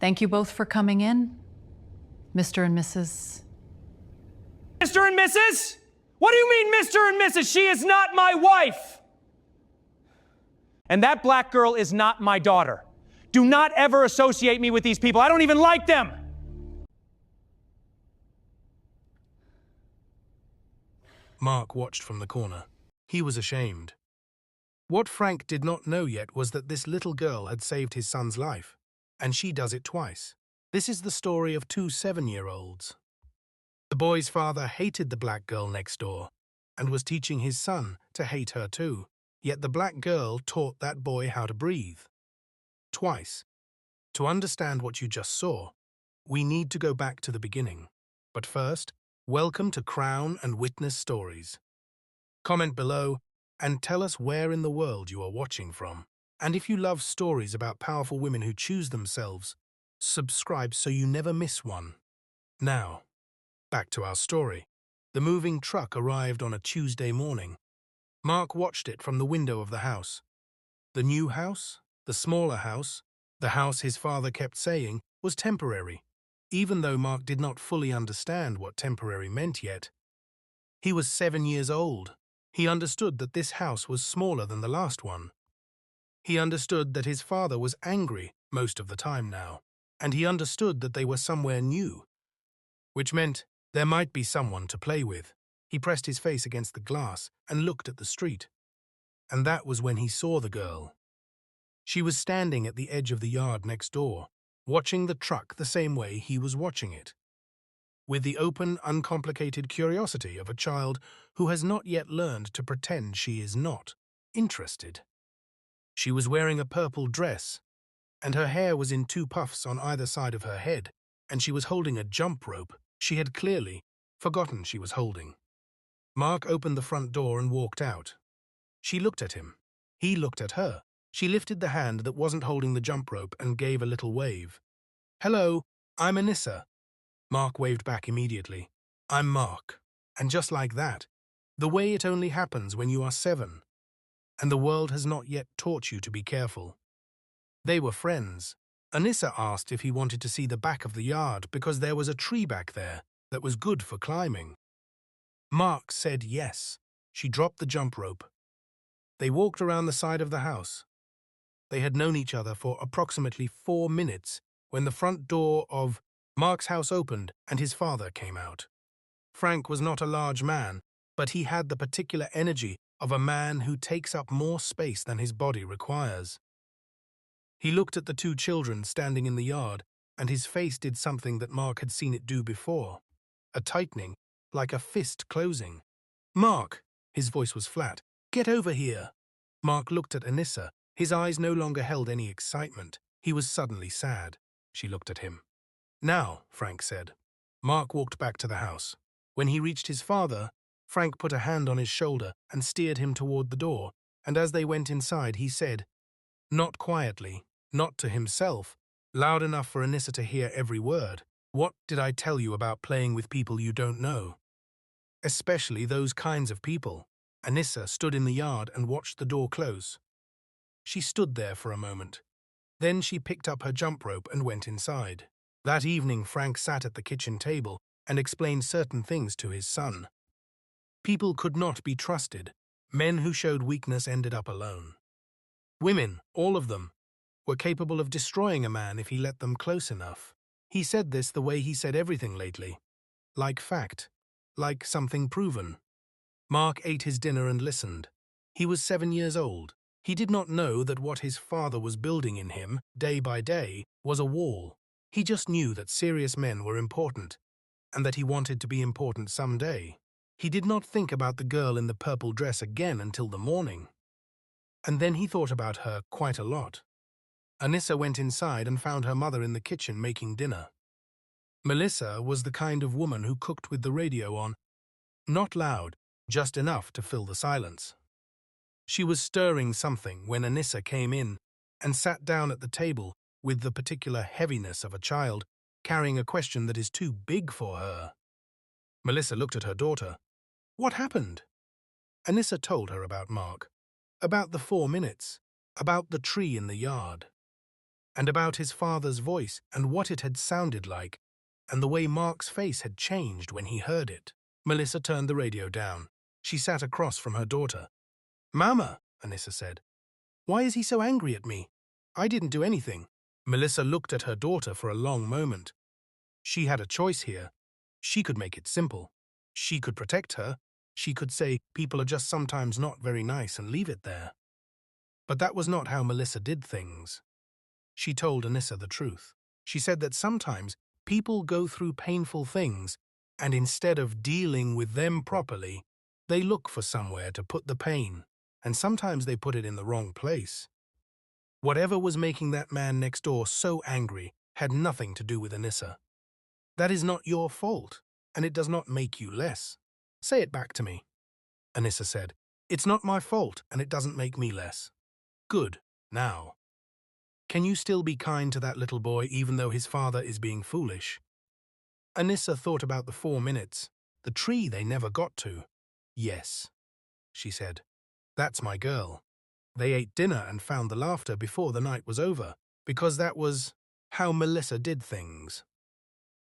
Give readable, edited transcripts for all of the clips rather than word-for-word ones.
Thank you both for coming in, Mr. and Mrs. Mr. and Mrs.? What do you mean, Mr. and Mrs.? She is not my wife! And that black girl is not my daughter. Do not ever associate me with these people. I don't even like them! Mark watched from the corner. He was ashamed. What Frank did not know yet was that this little girl had saved his son's life, and she does it twice. This is the story of two 7-year-olds. The boy's father hated the black girl next door and was teaching his son to hate her too, yet the black girl taught that boy how to breathe. Twice. To understand what you just saw, we need to go back to the beginning. But first, welcome to Crown and Witness Stories. Comment below and tell us where in the world you are watching from. And if you love stories about powerful women who choose themselves, subscribe so you never miss one. Now, back to our story. The moving truck arrived on a Tuesday morning. Mark watched it from the window of the house. The new house, the smaller house, the house his father kept saying was temporary, even though Mark did not fully understand what temporary meant yet. He was 7 years old. He understood that this house was smaller than the last one. He understood that his father was angry most of the time now, and he understood that they were somewhere new, which meant there might be someone to play with. He pressed his face against the glass and looked at the street. And that was when he saw the girl. She was standing at the edge of the yard next door, watching the truck the same way he was watching it, with the open, uncomplicated curiosity of a child who has not yet learned to pretend she is not interested. She was wearing a purple dress, and her hair was in 2 puffs on either side of her head, and she was holding a jump rope she had clearly forgotten she was holding. Mark opened the front door and walked out. She looked at him. He looked at her. She lifted the hand that wasn't holding the jump rope and gave a little wave. "Hello, I'm Anissa." Mark waved back immediately. "I'm Mark." And just like that, the way it only happens when you are 7, and the world has not yet taught you to be careful. They were friends. Anissa asked if he wanted to see the back of the yard because there was a tree back there that was good for climbing. Mark said yes. She dropped the jump rope. They walked around the side of the house. They had known each other for approximately 4 minutes when the front door of Mark's house opened and his father came out. Frank was not a large man, but he had the particular energy of a man who takes up more space than his body requires. He looked at the 2 children standing in the yard, and his face did something that Mark had seen it do before, a tightening, like a fist closing. "Mark," his voice was flat, "get over here." Mark looked at Anissa. His eyes no longer held any excitement. He was suddenly sad. She looked at him. "Now," Frank said. Mark walked back to the house. When he reached his father, Frank put a hand on his shoulder and steered him toward the door, and as they went inside, he said, not quietly, not to himself, loud enough for Anissa to hear every word, "What did I tell you about playing with people you don't know? Especially those kinds of people." Anissa stood in the yard and watched the door close. She stood there for a moment. Then she picked up her jump rope and went inside. That evening, Frank sat at the kitchen table and explained certain things to his son. People could not be trusted. Men who showed weakness ended up alone. Women, all of them, were capable of destroying a man if he let them close enough. He said this the way he said everything lately. Like fact. Like something proven. Mark ate his dinner and listened. He was 7 years old. He did not know that what his father was building in him, day by day, was a wall. He just knew that serious men were important, and that he wanted to be important someday. He did not think about the girl in the purple dress again until the morning. And then he thought about her quite a lot. Anissa went inside and found her mother in the kitchen making dinner. Melissa was the kind of woman who cooked with the radio on, not loud, just enough to fill the silence. She was stirring something when Anissa came in and sat down at the table with the particular heaviness of a child carrying a question that is too big for her. Melissa looked at her daughter. "What happened?" Anissa told her about Mark, about the 4 minutes, about the tree in the yard. and about his father's voice and what it had sounded like, and the way Mark's face had changed when he heard it. Melissa turned the radio down. She sat across from her daughter. "Mama," Anissa said, "why is he so angry at me? I didn't do anything." Melissa looked at her daughter for a long moment. She had a choice here. She could make it simple. She could protect her. She could say people are just sometimes not very nice and leave it there. But that was not how Melissa did things. She told Anissa the truth. She said that sometimes people go through painful things, and instead of dealing with them properly, they look for somewhere to put the pain, and sometimes they put it in the wrong place. Whatever was making that man next door so angry had nothing to do with Anissa. That is not your fault, and it does not make you less. Say it back to me. Anissa said, "It's not my fault, and it doesn't make me less." Good. Now, can you still be kind to that little boy even though his father is being foolish? Anissa thought about the 4 minutes, the tree they never got to. "Yes," she said. "That's my girl." They ate dinner and found the laughter before the night was over, because that was how Melissa did things.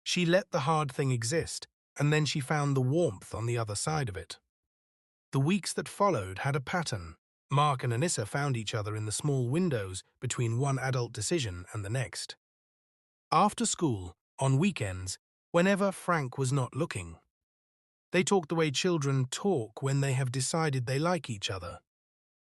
She let the hard thing exist, and then she found the warmth on the other side of it. The weeks that followed had a pattern. Mark and Anissa found each other in the small windows between one adult decision and the next. After school, on weekends, whenever Frank was not looking. They talked the way children talk when they have decided they like each other.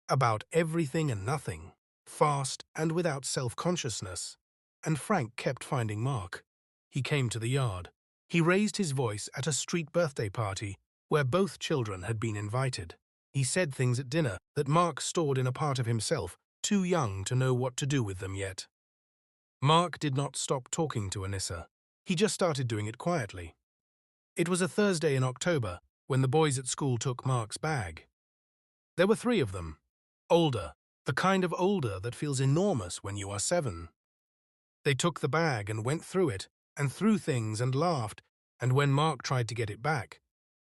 About everything and nothing, fast and without self-consciousness. And Frank kept finding Mark. He came to the yard. He raised his voice at a street birthday party where both children had been invited. He said things at dinner that Mark stored in a part of himself, too young to know what to do with them yet. Mark did not stop talking to Anissa. He just started doing it quietly. It was a Thursday in October when the boys at school took Mark's bag. There were 3 of them. Older, the kind of older that feels enormous when you are 7. They took the bag and went through it, and threw things and laughed, and when Mark tried to get it back,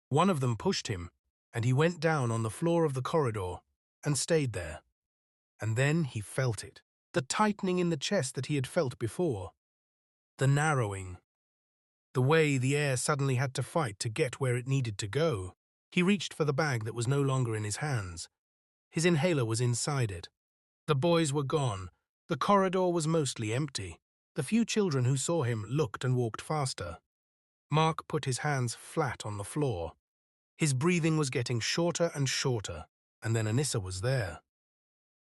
one of them pushed him, and he went down on the floor of the corridor and stayed there. And then he felt it, the tightening in the chest that he had felt before, the narrowing, the way the air suddenly had to fight to get where it needed to go. He reached for the bag that was no longer in his hands. His inhaler was inside it. The boys were gone. The corridor was mostly empty. The few children who saw him looked and walked faster. Mark put his hands flat on the floor. His breathing was getting shorter and shorter, and then Anissa was there.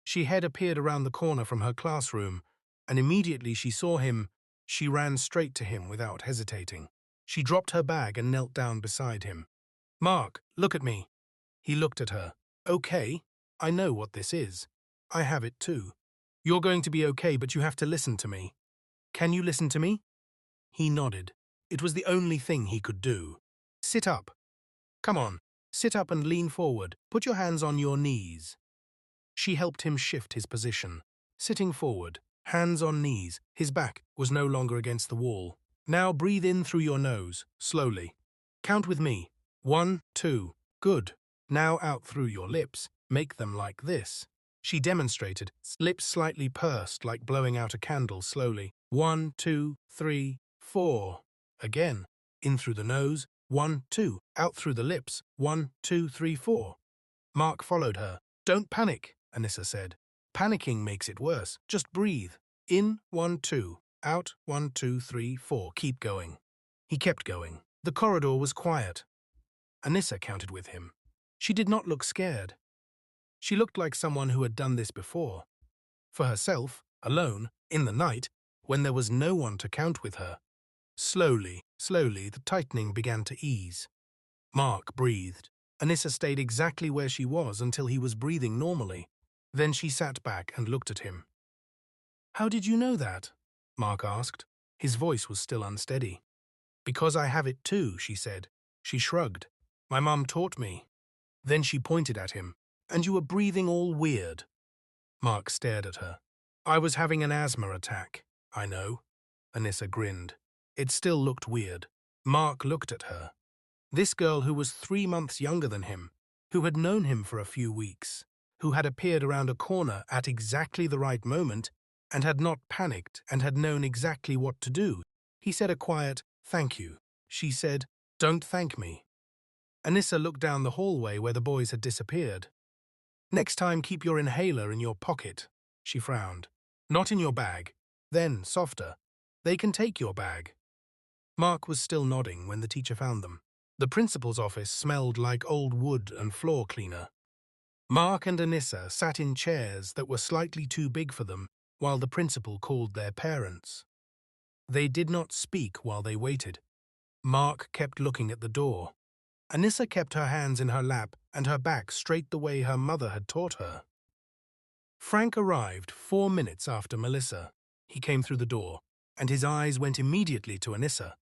She had appeared around the corner from her classroom, and immediately she saw him, she ran straight to him without hesitating. She dropped her bag and knelt down beside him. "Mark, look at me." He looked at her. "Okay, I know what this is. I have it too. You're going to be okay, but you have to listen to me. Can you listen to me?" He nodded. It was the only thing he could do. "Sit up. Come on, sit up and lean forward. Put your hands on your knees." She helped him shift his position. Sitting forward, hands on knees, his back was no longer against the wall. "Now breathe in through your nose, slowly. Count with me. 1, 2. Good. Now out through your lips. Make them like this." She demonstrated, lips slightly pursed like blowing out a candle slowly. 1, 2, 3, 4. Again, in through the nose. 1, 2. Out through the lips. 1, 2, 3, 4. Mark followed her. "Don't panic," Anissa said. "Panicking makes it worse. Just breathe. In, 1, 2. Out, 1, 2, 3, 4. Keep going." He kept going. The corridor was quiet. Anissa counted with him. She did not look scared. She looked like someone who had done this before. For herself, alone, in the night, when there was no one to count with her. Slowly, slowly, the tightening began to ease. Mark breathed. Anissa stayed exactly where she was until he was breathing normally. Then she sat back and looked at him. "How did you know that?" Mark asked. His voice was still unsteady. "Because I have it too," she said. She shrugged. "My mum taught me." Then she pointed at him. "And you were breathing all weird." Mark stared at her. "I was having an asthma attack." "I know." Anissa grinned. It still looked weird. Mark looked at her. This girl who was 3 months younger than him, who had known him for a few weeks, who had appeared around a corner at exactly the right moment, and had not panicked and had known exactly what to do. He said a quiet, "Thank you." She said, "Don't thank me." Anissa looked down the hallway where the boys had disappeared. "Next time, keep your inhaler in your pocket," she frowned. "Not in your bag." Then, softer, "They can take your bag." Mark was still nodding when the teacher found them. The principal's office smelled like old wood and floor cleaner. Mark and Anissa sat in chairs that were slightly too big for them while the principal called their parents. They did not speak while they waited. Mark kept looking at the door. Anissa kept her hands in her lap and her back straight the way her mother had taught her. Frank arrived 4 minutes after Melissa. He came through the door, and his eyes went immediately to Anissa,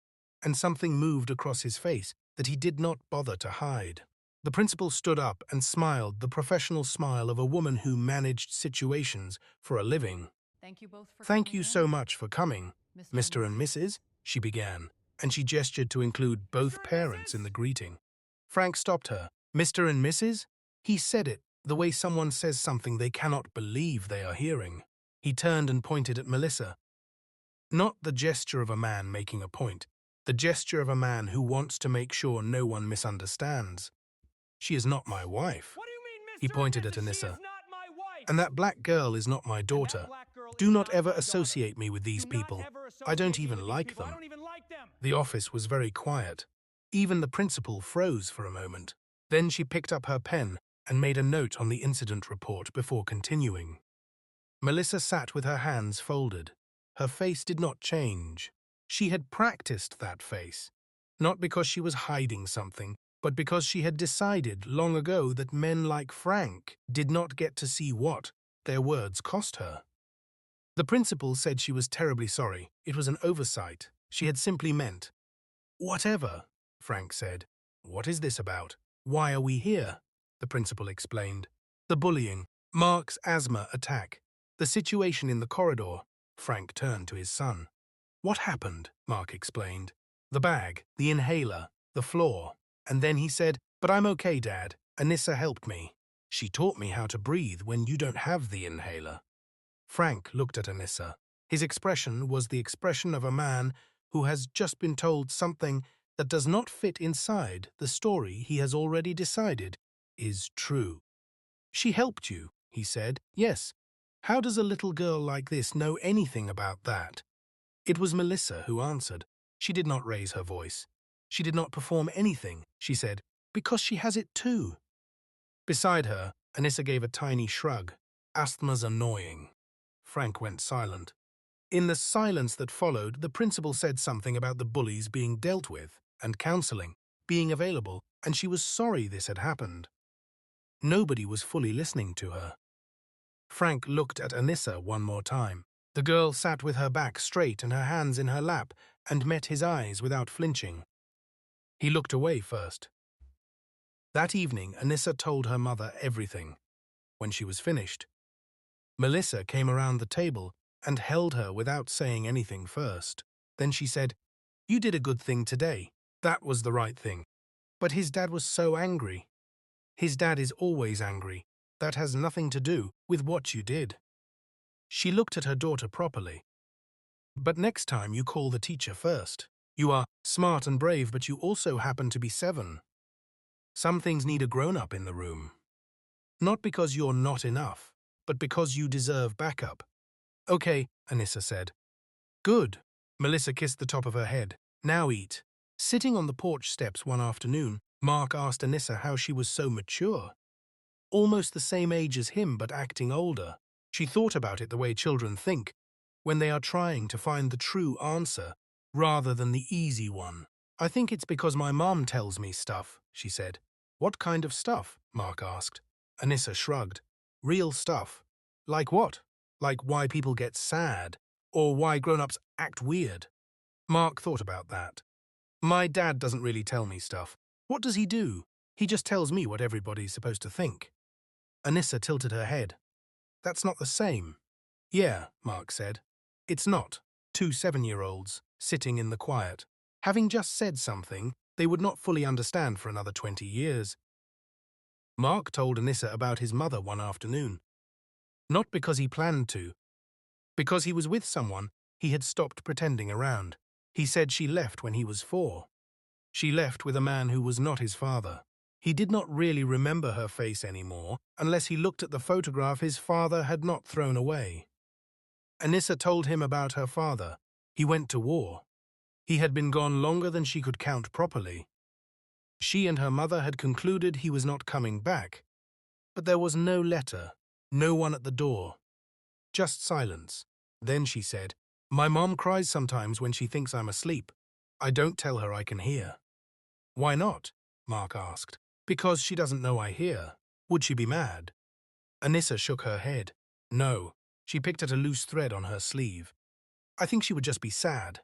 and something moved across his face that he did not bother to hide. The principal stood up and smiled the professional smile of a woman who managed situations for a living. Thank you both for "Thank coming you in. so much for coming, Mr. and Mrs., she began, and she gestured to include both parents in the greeting. Frank stopped her. "Mr. and Mrs.?" He said it the way someone says something they cannot believe they are hearing. He turned and pointed at Melissa. Not the gesture of a man making a point, the gesture of a man who wants to make sure no one misunderstands. "She is not my wife." What do you mean, Mr. He pointed and at Mrs.? She Anissa. is not my wife. "And that black girl is not my daughter. black girl Do is not not ever my daughter. associate me with these Do not people. ever I don't associate me even with these like people. I them." don't even like them. The office was very quiet. Even the principal froze for a moment. Then she picked up her pen and made a note on the incident report before continuing. Melissa sat with her hands folded. Her face did not change. She had practiced that face, not because she was hiding something, but because she had decided long ago that men like Frank did not get to see what their words cost her. The principal said she was terribly sorry. It was an oversight. She had simply meant, "Whatever," Frank said. "What is this about? Why are we here?" The principal explained. "The bullying, Mark's asthma attack, the situation in the corridor." Frank turned to his son. "What happened?" Mark explained. "The bag, the inhaler, the floor." And then he said, "But I'm okay, Dad. Anissa helped me. She taught me how to breathe when you don't have the inhaler." Frank looked at Anissa. His expression was the expression of a man who has just been told something that does not fit inside the story he has already decided is true. "She helped you," he said. "Yes. How does a little girl like this know anything about that?" It was Melissa who answered. She did not raise her voice. She did not perform anything. She said, "Because she has it too." Beside her, Anissa gave a tiny shrug. "Asthma's annoying." Frank went silent. In the silence that followed, the principal said something about the bullies being dealt with and counseling being available, and she was sorry this had happened. Nobody was fully listening to her. Frank looked at Anissa one more time. The girl sat with her back straight and her hands in her lap and met his eyes without flinching. He looked away first. That evening, Anissa told her mother everything. When she was finished, Melissa came around the table and held her without saying anything first. Then she said, "You did a good thing today. That was the right thing." But his dad was so angry. His dad is always angry. That has nothing to do with what you did. She looked at her daughter properly. "But next time you call the teacher first. You are smart and brave, but you also happen to be 7. Some things need a grown-up in the room. Not because you're not enough, but because you deserve backup." "Okay," Anissa said. "Good." Melissa kissed the top of her head. "Now eat." Sitting on the porch steps one afternoon, Mark asked Anissa how she was so mature. Almost the same age as him, but acting older. She thought about it the way children think, when they are trying to find the true answer, rather than the easy one. "I think it's because my mom tells me stuff," she said. "What kind of stuff?" Mark asked. Anissa shrugged. "Real stuff." "Like what?" "Like why people get sad, or why grown-ups act weird." Mark thought about that. "My dad doesn't really tell me stuff. What does he do? He just tells me what everybody's supposed to think." Anissa tilted her head. "That's not the same." "Yeah," Mark said. "It's not. 2 7-year-olds sitting in the quiet. Having just said something they would not fully understand for another 20 years. Mark told Anissa about his mother one afternoon. Not because he planned to, Because he was with someone, he had stopped pretending around. He said she left when he was 4. She left with a man who was not his father. He did not really remember her face anymore, unless he looked at the photograph his father had not thrown away. Anissa told him about her father. He went to war. He had been gone longer than she could count properly. She and her mother had concluded he was not coming back. But there was no letter, no one at the door. Just silence. Then she said, "My mom cries sometimes when she thinks I'm asleep. I don't tell her I can hear." "Why not?" Mark asked. "Because she doesn't know I hear. Would she be mad?" Anissa shook her head. "No." She picked at a loose thread on her sleeve. "I think she would just be sad."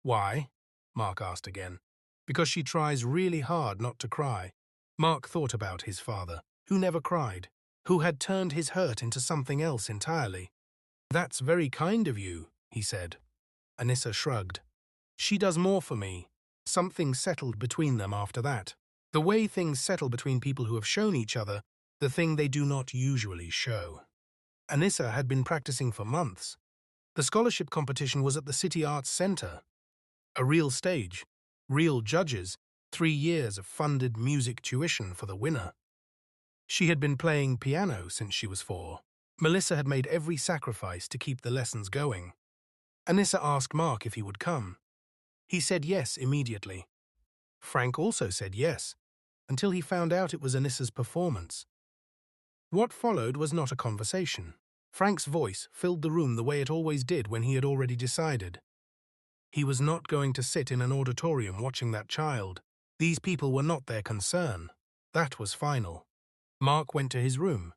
"Why?" Mark asked again. "Because she tries really hard not to cry." Mark thought about his father, who never cried, who had turned his hurt into something else entirely. "That's very kind of you," he said. Anissa shrugged. "She does more for me." Something settled between them after that. The way things settle between people who have shown each other the thing they do not usually show. Anissa had been practicing for months. The scholarship competition was at the City Arts Center. A real stage, real judges, 3 years of funded music tuition for the winner. She had been playing piano since she was 4. Melissa had made every sacrifice to keep the lessons going. Anissa asked Mark if he would come. He said yes immediately. Frank also said yes, until he found out it was Anissa's performance. What followed was not a conversation. Frank's voice filled the room the way it always did when he had already decided. He was not going to sit in an auditorium watching that child. These people were not their concern. That was final. Mark went to his room.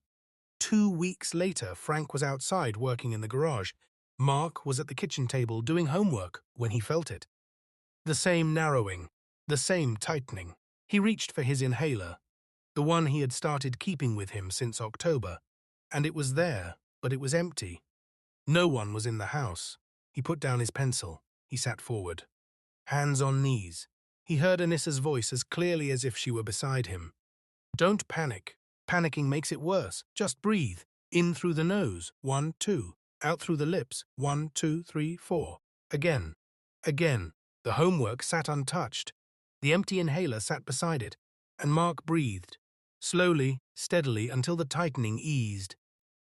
2 weeks later, Frank was outside working in the garage. Mark was at the kitchen table doing homework when he felt it. The same narrowing, the same tightening. He reached for his inhaler, the one he had started keeping with him since October, and it was there, but it was empty. No one was in the house. He put down his pencil. He sat forward. Hands on knees. He heard Anissa's voice as clearly as if she were beside him. "Don't panic. Panicking makes it worse. Just breathe. In through the nose. 1, 2. Out through the lips. 1, 2, 3, 4. Again. Again. The homework sat untouched. The empty inhaler sat beside it, and Mark breathed, slowly, steadily, until the tightening eased.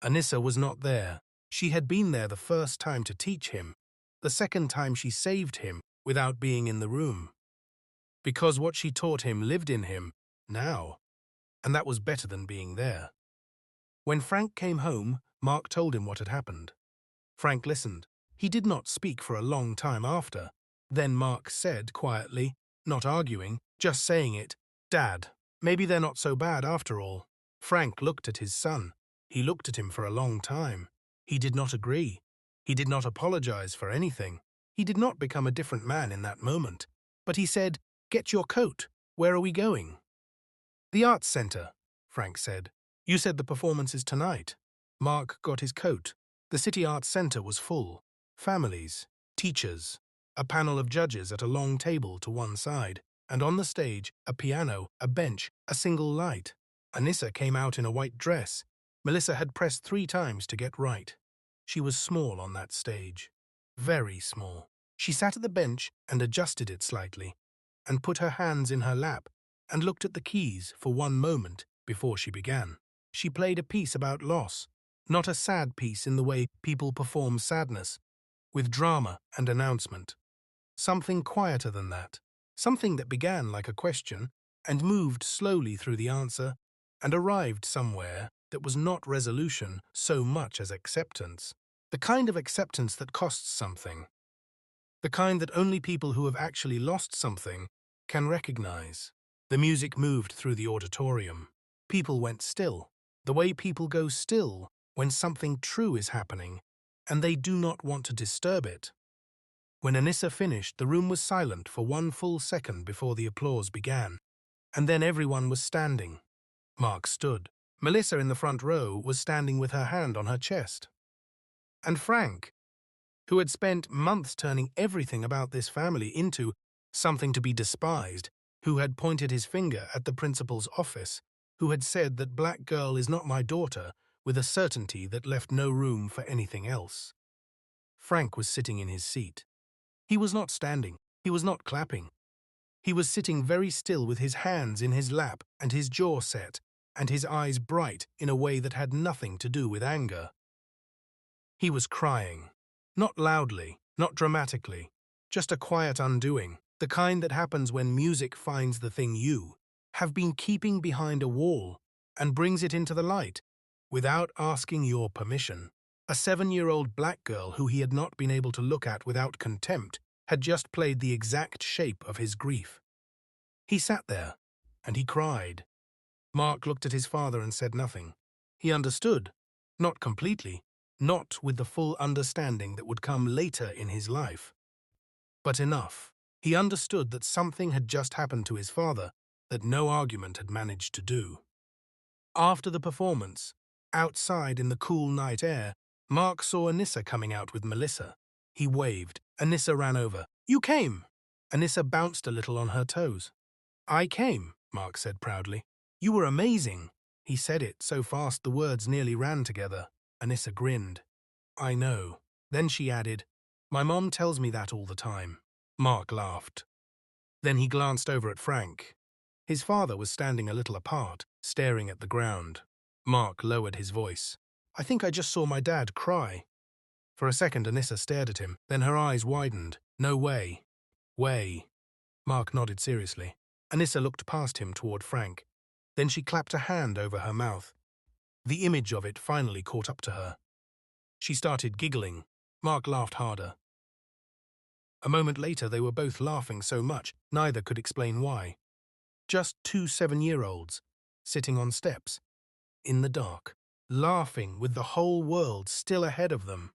Anissa was not there. She had been there the first time to teach him, the second time she saved him without being in the room. Because what she taught him lived in him, now, and that was better than being there. When Frank came home, Mark told him what had happened. Frank listened. He did not speak for a long time after. Then Mark said quietly, not arguing, just saying it, "Dad, maybe they're not so bad after all." Frank looked at his son. He looked at him for a long time. He did not agree. He did not apologize for anything. He did not become a different man in that moment. But he said, "Get your coat. Where are we going?" "The Arts Center," Frank said. "You said the performance is tonight." Mark got his coat. The City Arts Center was full. Families, teachers, a panel of judges at a long table to one side, and on the stage, a piano, a bench, a single light. Anissa came out in a white dress. Melissa had pressed 3 times to get right. She was small on that stage. Very small. She sat at the bench and adjusted it slightly, and put her hands in her lap, and looked at the keys for one moment before she began. She played a piece about loss, not a sad piece in the way people perform sadness, with drama and announcement. Something quieter than that, something that began like a question and moved slowly through the answer and arrived somewhere that was not resolution so much as acceptance. The kind of acceptance that costs something. The kind that only people who have actually lost something can recognize. The music moved through the auditorium. People went still, the way people go still when something true is happening, and they do not want to disturb it. When Anissa finished, the room was silent for 1 full second before the applause began, and then everyone was standing. Mark stood. Melissa in the front row was standing with her hand on her chest. And Frank, who had spent months turning everything about this family into something to be despised, who had pointed his finger at the principal's office, who had said that black girl is not my daughter, with a certainty that left no room for anything else. Frank was sitting in his seat. He was not standing. He was not clapping. He was sitting very still with his hands in his lap and his jaw set and his eyes bright in a way that had nothing to do with anger. He was crying. Not loudly, not dramatically, just a quiet undoing, the kind that happens when music finds the thing you have been keeping behind a wall and brings it into the light without asking your permission. A 7-year-old black girl who he had not been able to look at without contempt had just played the exact shape of his grief. He sat there, and he cried. Mark looked at his father and said nothing. He understood, not completely, not with the full understanding that would come later in his life. But enough. He understood that something had just happened to his father that no argument had managed to do. After the performance, outside in the cool night air, Mark saw Anissa coming out with Melissa. He waved. Anissa ran over. "You came!" Anissa bounced a little on her toes. "I came," Mark said proudly. "You were amazing." He said it so fast the words nearly ran together. Anissa grinned. "I know." Then she added, "My mom tells me that all the time." Mark laughed. Then he glanced over at Frank. His father was standing a little apart, staring at the ground. Mark lowered his voice. "I think I just saw my dad cry." For a second, Anissa stared at him, then her eyes widened. "No way." "Way." Mark nodded seriously. Anissa looked past him toward Frank. Then she clapped a hand over her mouth. The image of it finally caught up to her. She started giggling. Mark laughed harder. A moment later, they were both laughing so much, neither could explain why. Just two 7-year-olds, sitting on steps, in the dark, laughing with the whole world still ahead of them.